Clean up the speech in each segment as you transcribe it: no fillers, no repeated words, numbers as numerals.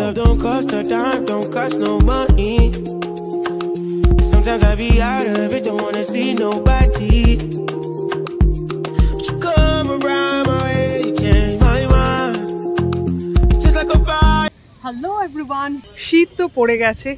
love don't cost a dime, don't cost no money. Sometimes I be out of it, don't wanna see nobody. But you come around my way, you change my mind. Just like a fire. Hello everyone, শীত তো পড়ে গেছে,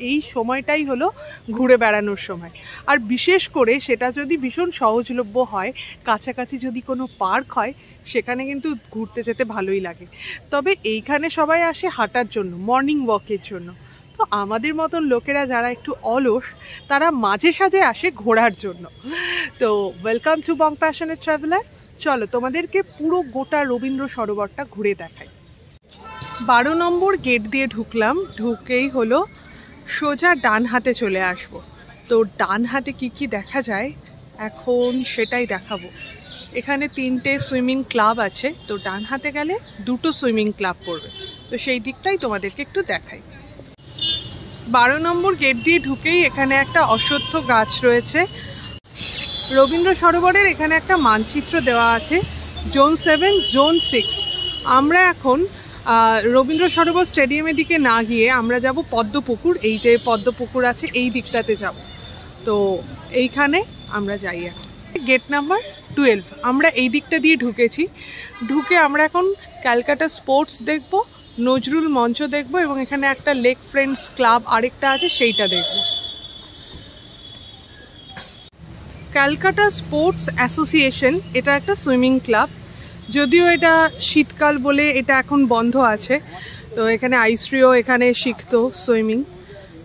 এই সময়টাই হলো ঘুরে বেড়ানোর সময়। আর বিশেষ করে সেটা যদি ভীষণ সহজলভ্য হয়, কাছাকাছি যদি কোনো পার্ক হয়, সেখানে কিন্তু ঘুরতে যেতে ভালোই লাগে। তবে এইখানে সবাই আসে হাঁটার জন্য, মর্নিং ওয়াকের জন্য। তো আমাদের মতন লোকেরা যারা একটু অলস, তারা মাঝে সাঝে আসে ঘোরার জন্য। তো welcome to Bong passionate traveller. চলো তোমাদেরকে পুরো গোটা রবীন্দ্র সরোবরটা ঘুরে দেখাই। 12 নম্বর গেট দিয়ে ঢুকলাম, ঢুকেই হলো সোজা ডান হাতে চলে আসবো। তো ডান হাতে কি কি দেখা যায় এখন সেটাই দেখাবো। এখানে 3টে সুইমিং ক্লাব আছে, তো ডান হাতে গেলে 2টো সুইমিং ক্লাব পড়বে, তো সেই দিকটাই তোমাদেরকে একটু দেখাই। 12 নম্বর গেট দিয়ে ঢুকেই এখানে একটা অশ্বত্থ গাছ রয়েছে। রবীন্দ্র সরোবরের এখানে একটা মানচিত্র দেওয়া আছে, জোন 7, জোন 6। আমরা এখন রবীন্দ্র সরোবর স্টেডিয়ামের দিকে না গিয়ে আমরা যাব পদ্মপুকুর। এই যে পদ্মপুকুর আছে এই দিকটাতে যাব, তো এইখানে আমরা যাই। এখন গেট নাম্বার 12, আমরা এই দিকটা দিয়ে ঢুকেছি। ঢুকে আমরা এখন ক্যালকাটা স্পোর্টস দেখব, নজরুল মঞ্চ দেখব, এবং এখানে একটা লেক ফ্রেন্ডস ক্লাব আরেকটা আছে সেইটা দেখব। ক্যালকাটা স্পোর্টস অ্যাসোসিয়েশন এটা একটা সুইমিং ক্লাব, যদিও এটা শীতকাল বলে এটা এখন বন্ধ আছে। তো এখানে আইসরিও এখানে শিখতো সুইমিং।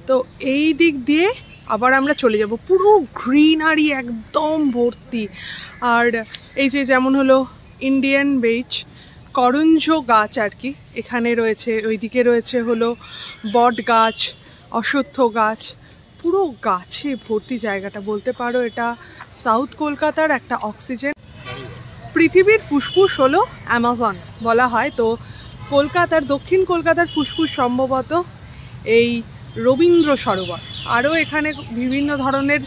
তো এই দিক দিয়ে আবার আমরা চলে যাব, পুরো গ্রিনারি একদম ভর্তি। আর এই যে যেমন হলো ইন্ডিয়ান বিচ, করঞ্জ গাছ আর কি এখানে রয়েছে, ওইদিকে রয়েছে হলো বট গাছ, অশ্বত্থ গাছ, পুরো গাছে ভর্তি জায়গাটা। বলতে পারো এটা সাউথ কলকাতার একটা অক্সিজেন। পৃথিবীর ফুসফুস হলো অ্যামাজন বলা হয়, তো কলকাতার, দক্ষিণ কলকাতার ফুসফুস সম্ভবত এই রবীন্দ্র সরোবর। আরও এখানে বিভিন্ন ধরনের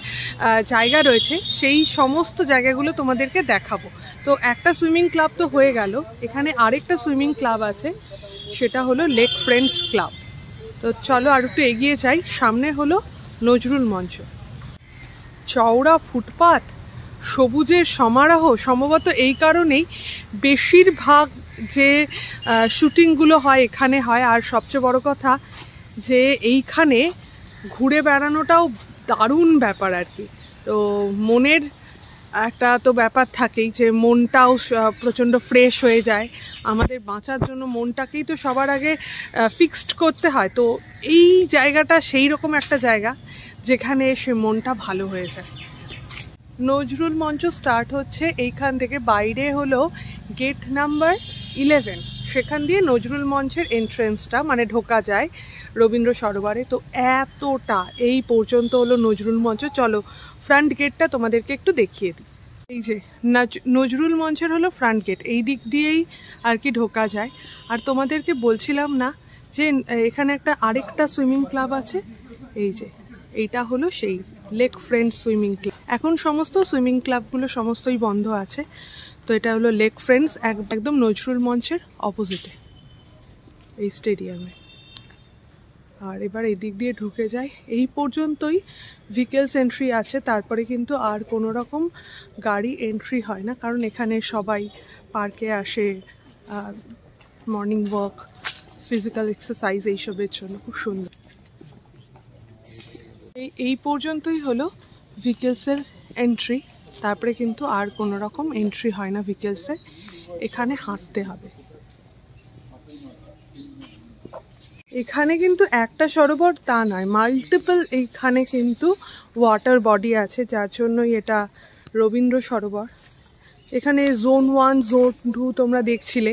জায়গা রয়েছে, সেই সমস্ত জায়গাগুলো তোমাদেরকে দেখাবো। তো একটা সুইমিং ক্লাব তো হয়ে গেল, এখানে আরেকটা সুইমিং ক্লাব আছে, সেটা হলো লেক ফ্রেন্ডস ক্লাব। তো চলো আর একটু এগিয়ে যাই। সামনে হলো নজরুল মঞ্চ, চওড়া ফুটপাত, সবুজের সমারোহ। সম্ভবত এই কারণেই বেশিরভাগ যে শুটিংগুলো হয় এখানে হয়। আর সবচেয়ে বড় কথা যে এইখানে ঘুরে বেড়ানোটাও দারুণ ব্যাপার আর কি। তো মনের একটা তো ব্যাপার থাকেই, যে মনটাও প্রচণ্ড ফ্রেশ হয়ে যায়। আমাদের বাঁচার জন্য মনটাকেই তো সবার আগে ফিক্সড করতে হয়। তো এই জায়গাটা সেই রকম একটা জায়গা যেখানে এসে মনটা ভালো হয়ে যায়। নজরুল মঞ্চ স্টার্ট হচ্ছে এইখান থেকে। বাইরে হলো গেট নাম্বার 11, সেখান দিয়ে নজরুল মঞ্চের এন্ট্রেন্সটা মানে ঢোকা যায় রবীন্দ্র সরোবরে। তো এতটা এই পর্যন্ত হলো নজরুল মঞ্চ। চলো ফ্রন্ট গেটটা তোমাদেরকে একটু দেখিয়ে দিই। এই যে নজরুল মঞ্চের হলো ফ্রন্ট গেট, এই দিক দিয়েই আর কি ঢোকা যায়। আর তোমাদেরকে বলছিলাম না যে এখানে একটা আরেকটা সুইমিং ক্লাব আছে, এই যে এইটা হলো সেই লেক ফ্রেন্ডস সুইমিং ক্লাব। এখন সমস্ত সুইমিং ক্লাবগুলো সমস্তই বন্ধ আছে। তো এটা হলো লেক ফ্রেন্ডস, একদম নজরুল মঞ্চের অপোজিটে এই স্টেডিয়ামে। আর এবার এই দিক দিয়ে ঢুকে যায়, এই পর্যন্তই ভেহিকেলস এন্ট্রি আছে, তারপরে কিন্তু আর কোনো রকম গাড়ি এন্ট্রি হয় না, কারণ এখানে সবাই পার্কে আসে মর্নিং ওয়াক, ফিজিক্যাল এক্সারসাইজ এইসবের জন্য। খুব সুন্দর। এই পর্যন্তই হলো ভেহিকেলসের এন্ট্রি, তারপরে কিন্তু আর কোনো রকম এন্ট্রি হয় না ভেহিকেলসে, এখানে হাঁটতে হবে। এখানে কিন্তু একটা সরোবর তা নয়, মাল্টিপল এইখানে কিন্তু ওয়াটার বডি আছে, যার জন্যই এটা রবীন্দ্র সরোবর। এখানে জোন 1, জোন 2 তোমরা দেখছিলে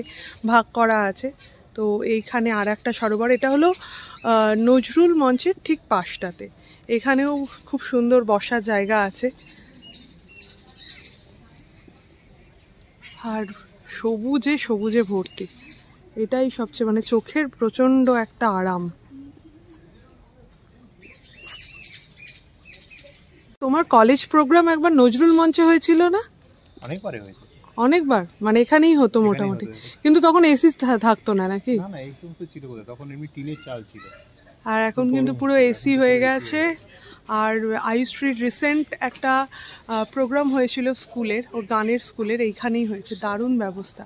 ভাগ করা আছে। তো এইখানে আর একটা সরোবর, এটা হলো নজরুল মঞ্চের ঠিক পাশটাতে। এখানেও খুব সুন্দর বসার জায়গা আছে, আর সবুজে সবুজে ভর্তি। এটাই সবচেয়ে মানে চোখের প্রচণ্ড একটা আরাম। তোমার কলেজ প্রোগ্রাম একবার নজরুল মঞ্চে হয়েছিল না? অনেকবারই হয়েছে। অনেকবার, মানে এখানেই হতো মোটামুটি, কিন্তু তখন এসি থাকতো না নাকি? না না, এই সমস্ত ছিল কোথায়, তখন এমনি টিনের চাল ছিল। আর এখন কিন্তু পুরো এসি হয়ে গেছে। আর আয়ুশ্রীর রিসেন্ট একটা প্রোগ্রাম হয়েছিল স্কুলের, ওর গানের স্কুলের, এইখানেই হয়েছে, দারুণ ব্যবস্থা।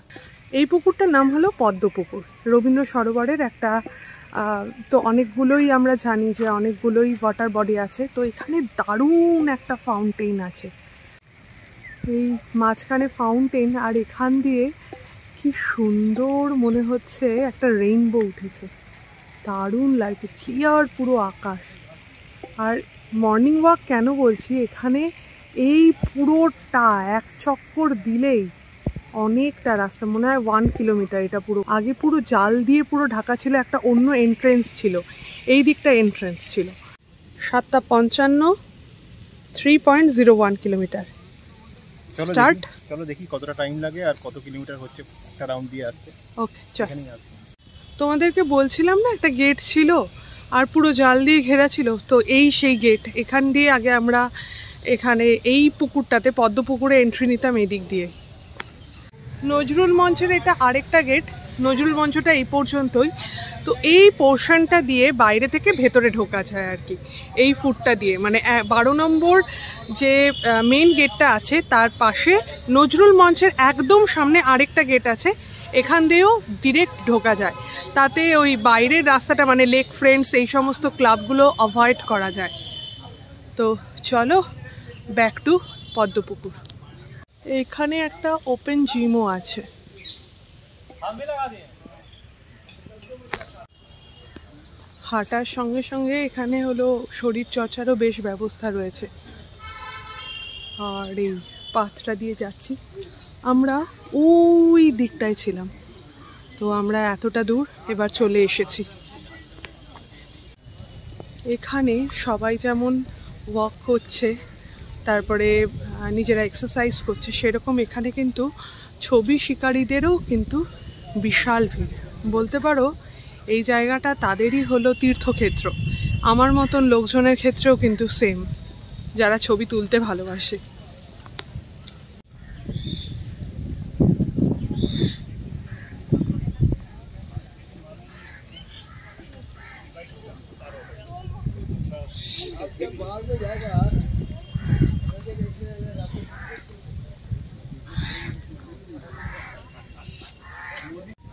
এই পুকুরটার নাম হলো পদ্ম পুকুর, রবীন্দ্র সরোবরের একটা। তো অনেকগুলোই আমরা জানি যে অনেকগুলোই ওয়াটার বডি আছে, তো এখানে দারুণ একটা ফাউন্টেন আছে, এই মাঝখানে ফাউন্টেন, আর এখান দিয়ে কি সুন্দর মনে হচ্ছে একটা রেইনবো উঠেছে, দারুণ লাগছে, ক্লিয়ার পুরো আকাশ। আর মর্নিং ওয়াক কেন বলছি, এখানে এই পুরোটা এক চক্কর দিলেই অনেকটা রাস্তা, মনে হয় 1 কিলোমিটার এটা পুরো। আগে পুরো জাল দিয়ে পুরো ঢাকা ছিল, একটা অন্য এন্ট্রেন্স ছিল, এই দিকটা এন্ট্রেন্স ছিল। 7:55, 3.01 কিলোমিটার স্টার্ট। চলো দেখি কতটা টাইম লাগে আর কত কিলোমিটার হচ্ছে একটা রাউন্ড দিয়ে আসতে। ওকে চল। তোমাদেরকে বলছিলাম না একটা গেট ছিল আর পুরো জাল দিয়ে ঘেরা ছিল, তো এই সেই গেট। এখান দিয়ে আগে আমরা এখানে এই পুকুরটাতে, পদ্ম পুকুরে এন্ট্রি নিতাম এই দিক দিয়ে। নজরুল মঞ্চের এটা আরেকটা গেট, নজরুল মঞ্চটা এই পর্যন্তই। তো এই পোর্শনটা দিয়ে বাইরে থেকে ভেতরে ঢোকা যায় আর কি, এই ফুটটা দিয়ে, মানে 12 নম্বর যে মেন গেটটা আছে তার পাশে নজরুল মঞ্চের একদম সামনে আরেকটা গেট আছে, এখান দিয়েও ডিরেক্ট ঢোকা যায়। তাতে ওই বাইরের রাস্তাটা, মানে লেক ফ্রেন্ডস এই সমস্ত ক্লাবগুলো অ্যাভয়েড করা যায়। তো চলো ব্যাক টু পদ্মপুকুর। এখানে একটা ওপেন জিমও আছে। হাঁটার সঙ্গে সঙ্গে এখানে হলো শরীর চর্চারও বেশ ব্যবস্থা রয়েছে। আর এই পাথটা দিয়ে যাচ্ছি, আমরা ওই দিকটায় ছিলাম, তো আমরা এতটা দূর এবার চলে এসেছি। এখানে সবাই যেমন ওয়াক করছে, তারপরে নিজেরা এক্সারসাইজ করছে, সেরকম এখানে কিন্তু ছবি শিকারীদেরও কিন্তু বিশাল ভিড়। বলতে পারো এই জায়গাটা তাদেরই হলো তীর্থক্ষেত্র। আমার মতন লোকজনের ক্ষেত্রেও কিন্তু সেম, যারা ছবি তুলতে ভালোবাসে।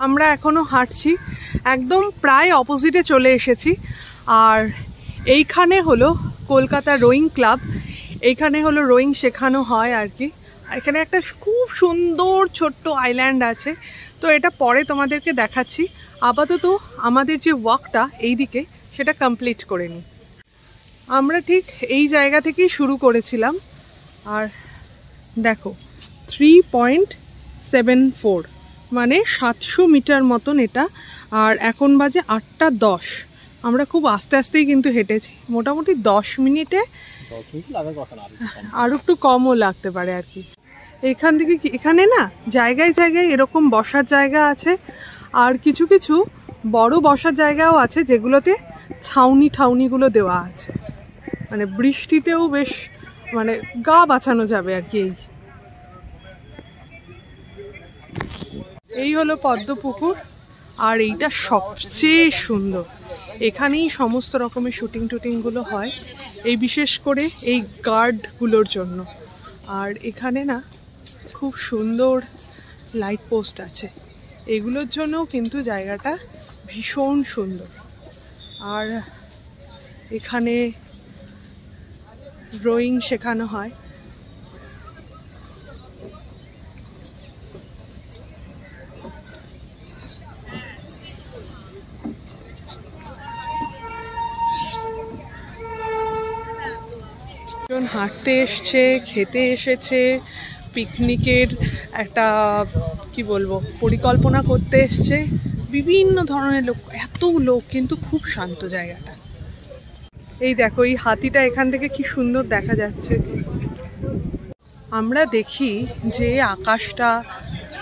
আমরা এখনো হাঁটছি, একদম প্রায় অপোজিটে চলে এসেছি। আর এইখানে হলো কলকাতা রোয়িং ক্লাব, এইখানে হলো রোয়িং শেখানো হয় আর কি। এখানে একটা খুব সুন্দর ছোট্ট আইল্যান্ড আছে, তো এটা পরে তোমাদেরকে দেখাচ্ছি। আপাতত আমাদের যে ওয়াকটা এই দিকে সেটা কমপ্লিট করে নিই। আমরা ঠিক এই জায়গা থেকেই শুরু করেছিলাম, আর দেখো 3.74, মানে 700 মিটার মতন এটা। আর এখন বাজে 8:10। আমরা খুব আস্তে আস্তেই কিন্তু হেঁটেছি, মোটামুটি 10 মিনিটে, আর একটু কমও লাগতে পারে আর কি। এখান থেকে এখানে না জায়গায় জায়গায় এরকম বসার জায়গা আছে, আর কিছু কিছু বড় বসার জায়গাও আছে যেগুলোতে ছাউনিগুলো দেওয়া আছে, মানে বৃষ্টিতেও বেশ মানে গা বাঁচানো যাবে আর কি। এই হলো পদ্ম পুকুর, আর এইটা সবচেয়ে সুন্দর। এখানেই সমস্ত রকমের শুটিংগুলো হয়, এই বিশেষ করে এই গার্ডগুলোর জন্য। আর এখানে না খুব সুন্দর লাইট পোস্ট আছে, এগুলোর জন্যও কিন্তু জায়গাটা ভীষণ সুন্দর। আর এখানে ড্রয়িং শেখানো হয়। হাঁটতে এসছে, খেতে এসেছে, পিকনিকের একটা কি বলবো পরিকল্পনা করতে এসছে, বিভিন্ন ধরনের লোক, এত লোক, কিন্তু খুব শান্ত জায়গাটা। এই দেখো এই হাতিটা এখান থেকে কি সুন্দর দেখা যাচ্ছে। আমরা দেখি যে আকাশটা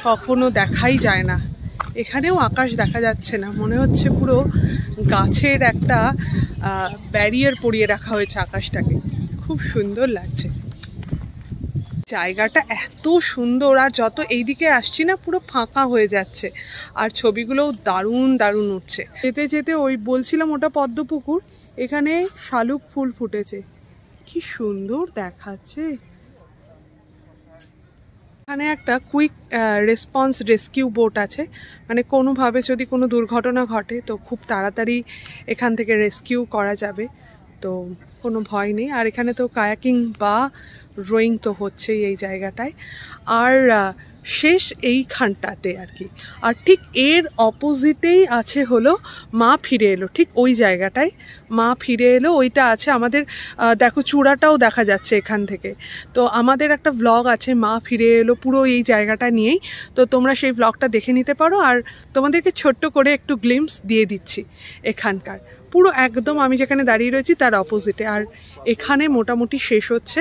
কখনো দেখাই যায় না, এখানেও আকাশ দেখা যাচ্ছে না, মনে হচ্ছে পুরো গাছের একটা ব্যারিয়ার পরিয়ে রাখা হয়েছে আকাশটাকে, খুব সুন্দর লাগছে। জায়গাটা এত সুন্দর, আর যত এইদিকে আসছি না পুরো ফাঁকা হয়ে যাচ্ছে, আর ছবিগুলোও দারুণ দারুণ উঠছে। যেতে যেতে ওই বলছিলাম ওটা পদ্মপুকুর, এখানে শালুক ফুল ফুটেছে, কি সুন্দর দেখাচ্ছে। এখানে একটা কুইক রেসপন্স রেস্কিউ বোট আছে, মানে কোনোভাবে যদি কোনো দুর্ঘটনা ঘটে তো খুব তাড়াতাড়ি এখান থেকে রেস্কিউ করা যাবে, তো কোনো ভয় নেই। আর এখানে তো কায়াকিং বা রোয়িং তো হচ্ছেই এই জায়গাটায়। আর শেষ এইখানটাতে আর কি, আর ঠিক এর অপোজিটেই আছে হলো মা ফিরে এলো, ঠিক ওই জায়গাটায় মা ফিরে এলো ওইটা আছে আমাদের। দেখো চূড়াটাও দেখা যাচ্ছে এখান থেকে। তো আমাদের একটা ভ্লগ আছে মা ফিরে এলো পুরো এই জায়গাটা নিয়েই, তো তোমরা সেই ভ্লগটা দেখে নিতে পারো। আর তোমাদেরকে ছোট্ট করে একটু গ্লিম্পস দিয়ে দিচ্ছি এখানকার, পুরো একদম আমি যেখানে দাঁড়িয়ে রয়েছি তার অপোজিটে। আর এখানে মোটামুটি শেষ হচ্ছে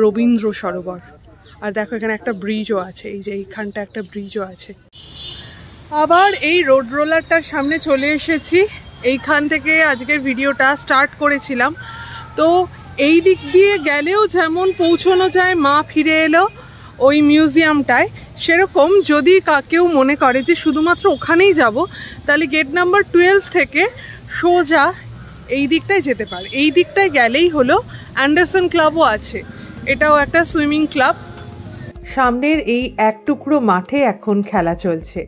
রবীন্দ্র সরোবর। আর দেখো এখানে একটা ব্রিজও আছে, এই যে এইখানটা একটা ব্রিজও আছে। আবার এই রোড রোলারটার সামনে চলে এসেছি, এইখান থেকে আজকের ভিডিওটা স্টার্ট করেছিলাম। তো এই দিক দিয়ে গেলেও যেমন পৌঁছানো যায় মা ফিরে এলো ওই মিউজিয়ামটায়, সেরকম যদি কেউ মনে করে যে শুধুমাত্র ওখানেই যাব, তাহলে গেট নাম্বার 12 থেকে সোজা এই দিকটায় যেতে পারে। এই দিকটায় গেলেই হলো অ্যান্ডারসন ক্লাবও আছে, এটাও একটা সুইমিং ক্লাব। সামনের এই এক টুকরো মাঠে এখন খেলা চলছে।